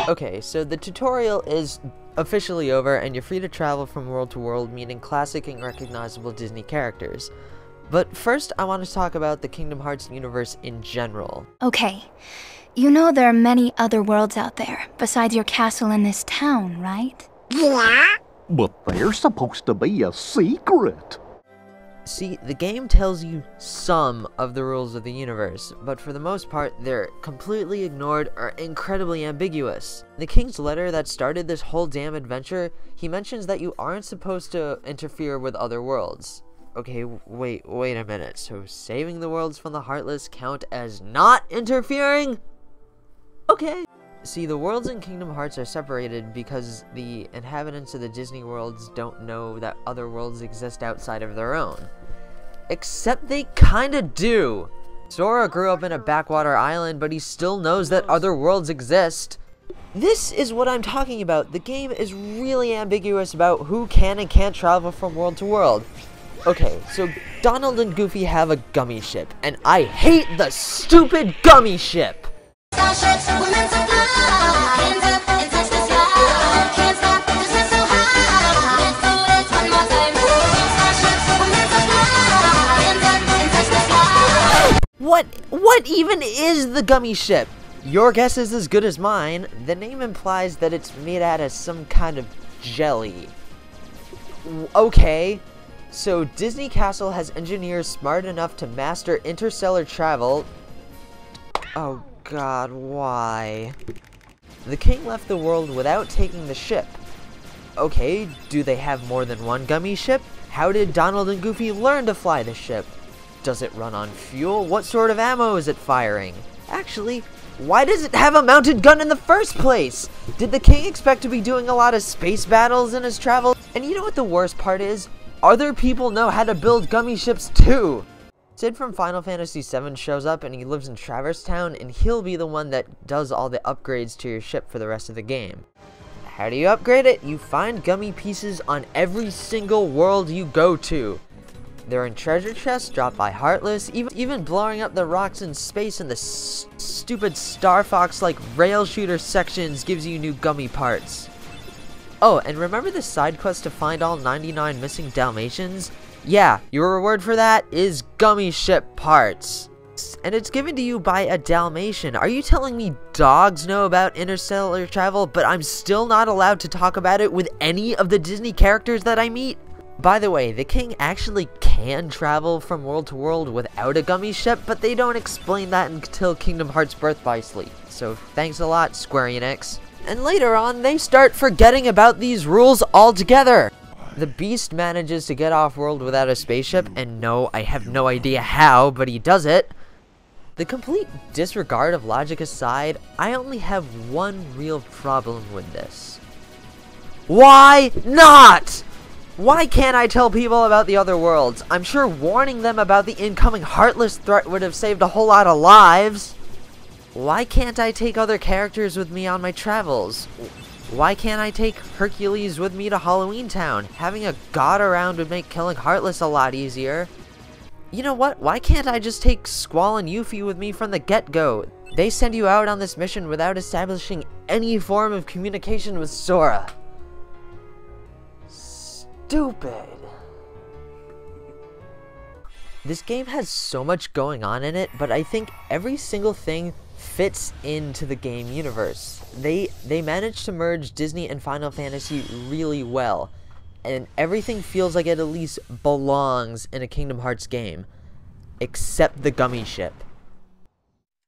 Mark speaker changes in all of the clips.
Speaker 1: Okay, so the tutorial is officially over, and you're free to travel from world to world, meeting classic and recognizable Disney characters. But first, I want to talk about the Kingdom Hearts universe in general.
Speaker 2: Okay, you know there are many other worlds out there, besides your castle in this town, right?
Speaker 3: Yeah. But they're supposed to be a secret.
Speaker 1: See, the game tells you some of the rules of the universe, but for the most part, they're completely ignored or incredibly ambiguous. The King's letter that started this whole damn adventure, he mentions that you aren't supposed to interfere with other worlds. Okay, wait a minute. So saving the worlds from the Heartless count as not interfering? Okay. See, the worlds in Kingdom Hearts are separated because the inhabitants of the Disney worlds don't know that other worlds exist outside of their own. Except they kinda do. Sora grew up in a backwater island, but he still knows that other worlds exist. This is what I'm talking about. The game is really ambiguous about who can and can't travel from world to world. Okay, so Donald and Goofy have a gummy ship, and I hate the stupid gummy ship! What even is the gummy ship? Your guess is as good as mine. The name implies that it's made out of some kind of jelly. Okay, so Disney Castle has engineers smart enough to master interstellar travel. Oh god, why? The king left the world without taking the ship. Okay, do they have more than one gummy ship? How did Donald and Goofy learn to fly the ship? Does it run on fuel? What sort of ammo is it firing? Actually, why does it have a mounted gun in the first place? Did the king expect to be doing a lot of space battles in his travel? And you know what the worst part is? Other people know how to build gummy ships too! Sid from Final Fantasy VII shows up and he lives in Traverse Town, and he'll be the one that does all the upgrades to your ship for the rest of the game. How do you upgrade it? You find gummy pieces on every single world you go to. They're in treasure chests dropped by Heartless. Even blowing up the rocks in space in the stupid Star Fox-like rail shooter sections gives you new gummy parts. Oh, and remember the side quest to find all 99 missing Dalmatians? Yeah, your reward for that is gummy ship parts. And it's given to you by a Dalmatian. Are you telling me dogs know about interstellar travel, but I'm still not allowed to talk about it with any of the Disney characters that I meet? By the way, the king actually can travel from world to world without a gummy ship, but they don't explain that until Kingdom Hearts Birth by Sleep. So thanks a lot, Square Enix. And later on, they start forgetting about these rules altogether. The Beast manages to get off-world without a spaceship, and no, I have no idea how, but he does it. The complete disregard of logic aside, I only have one real problem with this. Why not? Why can't I tell people about the other worlds? I'm sure warning them about the incoming Heartless threat would have saved a whole lot of lives. Why can't I take other characters with me on my travels? Why can't I take Hercules with me to Halloween Town? Having a god around would make killing Heartless a lot easier. You know what? Why can't I just take Squall and Yuffie with me from the get-go? They send you out on this mission without establishing any form of communication with Sora. Stupid. This game has so much going on in it, but I think every single thing fits into the game universe. They managed to merge Disney and Final Fantasy really well, and everything feels like it at least belongs in a Kingdom Hearts game, except the gummy ship.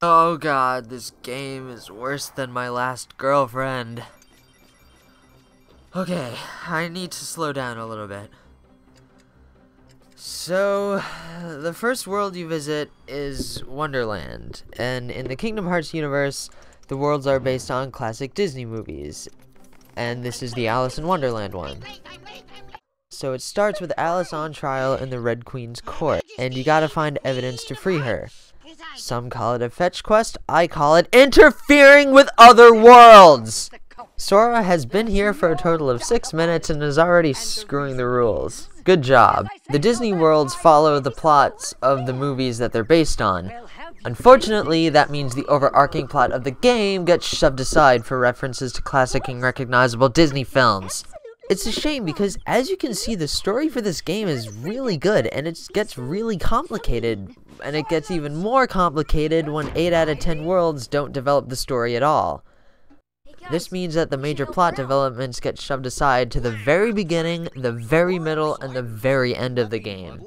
Speaker 1: Oh god, this game is worse than my last girlfriend. Okay, I need to slow down a little bit. So, the first world you visit is Wonderland, and in the Kingdom Hearts universe, the worlds are based on classic Disney movies, and this is the Alice in Wonderland one. So it starts with Alice on trial in the Red Queen's court, and you gotta find evidence to free her. Some call it a fetch quest, I call it interfering with other worlds! Sora has been here for a total of 6 minutes and is already screwing the rules. Good job. The Disney worlds follow the plots of the movies that they're based on. Unfortunately, that means the overarching plot of the game gets shoved aside for references to classic and recognizable Disney films. It's a shame because, as you can see, the story for this game is really good, and it gets really complicated, and it gets even more complicated when 8 out of 10 worlds don't develop the story at all. This means that the major plot developments get shoved aside to the very beginning, the very middle, and the very end of the game.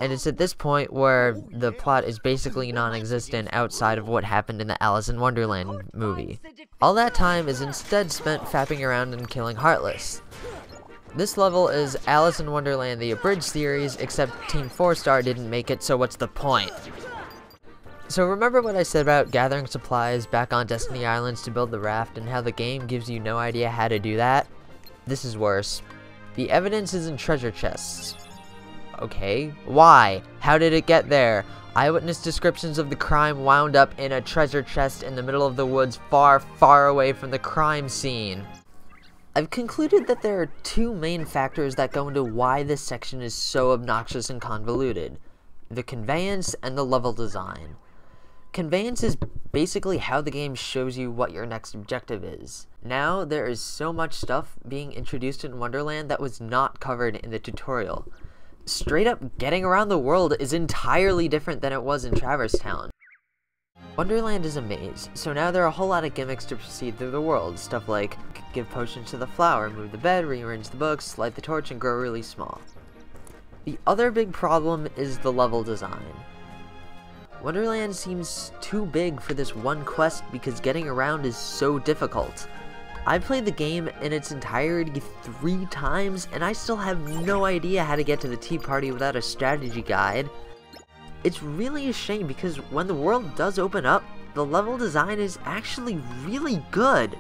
Speaker 1: And it's at this point where the plot is basically non-existent outside of what happened in the Alice in Wonderland movie. All that time is instead spent fapping around and killing Heartless. This level is Alice in Wonderland the Abridged series, except Team 4-Star didn't make it, so what's the point? So remember what I said about gathering supplies back on Destiny Islands to build the raft and how the game gives you no idea how to do that? This is worse. The evidence is in treasure chests. Okay, why? How did it get there? Eyewitness descriptions of the crime wound up in a treasure chest in the middle of the woods far, far away from the crime scene. I've concluded that there are two main factors that go into why this section is so obnoxious and convoluted: the conveyance and the level design. Conveyance is basically how the game shows you what your next objective is. Now, there is so much stuff being introduced in Wonderland that was not covered in the tutorial. Straight up, getting around the world is entirely different than it was in Traverse Town. Wonderland is a maze, so now there are a whole lot of gimmicks to proceed through the world. Stuff like, give potions to the flower, move the bed, rearrange the books, light the torch, and grow really small. The other big problem is the level design. Wonderland seems too big for this one quest because getting around is so difficult. I played the game in its entirety 3 times, and I still have no idea how to get to the tea party without a strategy guide. It's really a shame because when the world does open up, the level design is actually really good.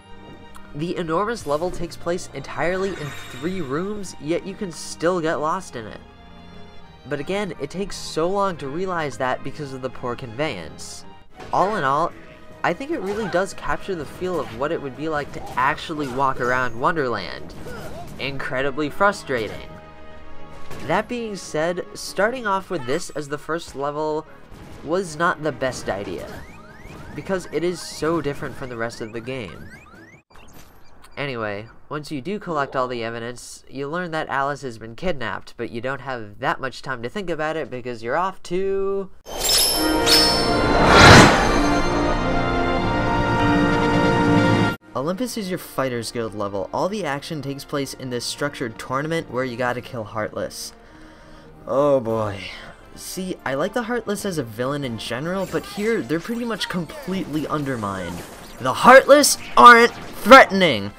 Speaker 1: The enormous level takes place entirely in 3 rooms, yet you can still get lost in it. But again, it takes so long to realize that because of the poor conveyance. All in all, I think it really does capture the feel of what it would be like to actually walk around Wonderland. Incredibly frustrating. That being said, starting off with this as the first level was not the best idea, because it is so different from the rest of the game. Anyway, once you do collect all the evidence, you learn that Alice has been kidnapped, but you don't have that much time to think about it because you're off to... Olympus is your Fighters Guild level. All the action takes place in this structured tournament where you gotta kill Heartless. Oh boy. See, I like the Heartless as a villain in general, but here they're pretty much completely undermined. The Heartless aren't threatening!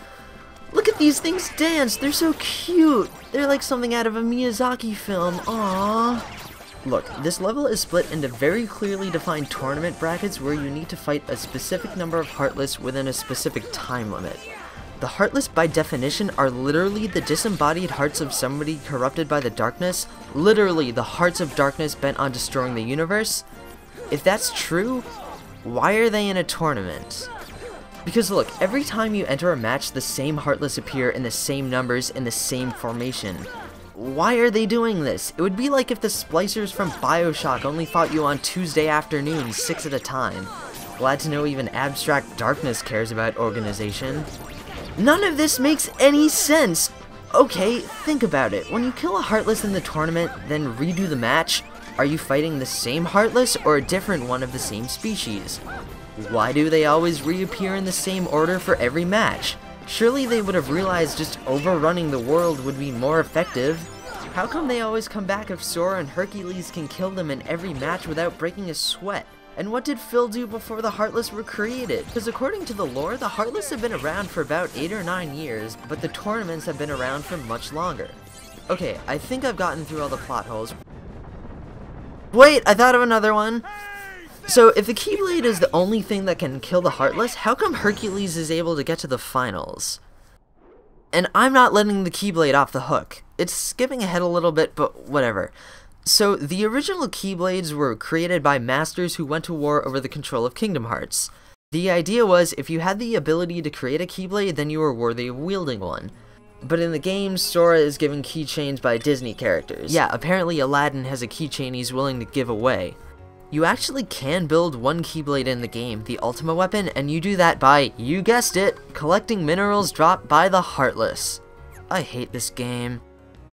Speaker 1: Look at these things dance, they're so cute! They're like something out of a Miyazaki film, aww! Look, this level is split into very clearly defined tournament brackets where you need to fight a specific number of Heartless within a specific time limit. The Heartless, by definition, are literally the disembodied hearts of somebody corrupted by the darkness, literally the hearts of darkness bent on destroying the universe. If that's true, why are they in a tournament? Because look, every time you enter a match, the same Heartless appear in the same numbers in the same formation. Why are they doing this? It would be like if the splicers from BioShock only fought you on Tuesday afternoons 6 at a time. Glad to know even Abstract Darkness cares about organization. None of this makes any sense! Okay, think about it. When you kill a Heartless in the tournament, then redo the match, are you fighting the same Heartless or a different one of the same species? Why do they always reappear in the same order for every match? Surely they would have realized just overrunning the world would be more effective. How come they always come back if Sora and Hercules can kill them in every match without breaking a sweat? And what did Phil do before the Heartless were created? Because according to the lore, the Heartless have been around for about 8 or 9 years, but the tournaments have been around for much longer. Okay, I think I've gotten through all the plot holes. Wait, I thought of another one! So, if the Keyblade is the only thing that can kill the Heartless, how come Hercules is able to get to the finals? And I'm not letting the Keyblade off the hook. It's skipping ahead a little bit, but whatever. So, the original Keyblades were created by masters who went to war over the control of Kingdom Hearts. The idea was, if you had the ability to create a Keyblade, then you were worthy of wielding one. But in the game, Sora is given keychains by Disney characters. Yeah, apparently Aladdin has a keychain he's willing to give away. You actually can build one Keyblade in the game, the Ultima weapon, and you do that by, you guessed it, collecting minerals dropped by the Heartless. I hate this game.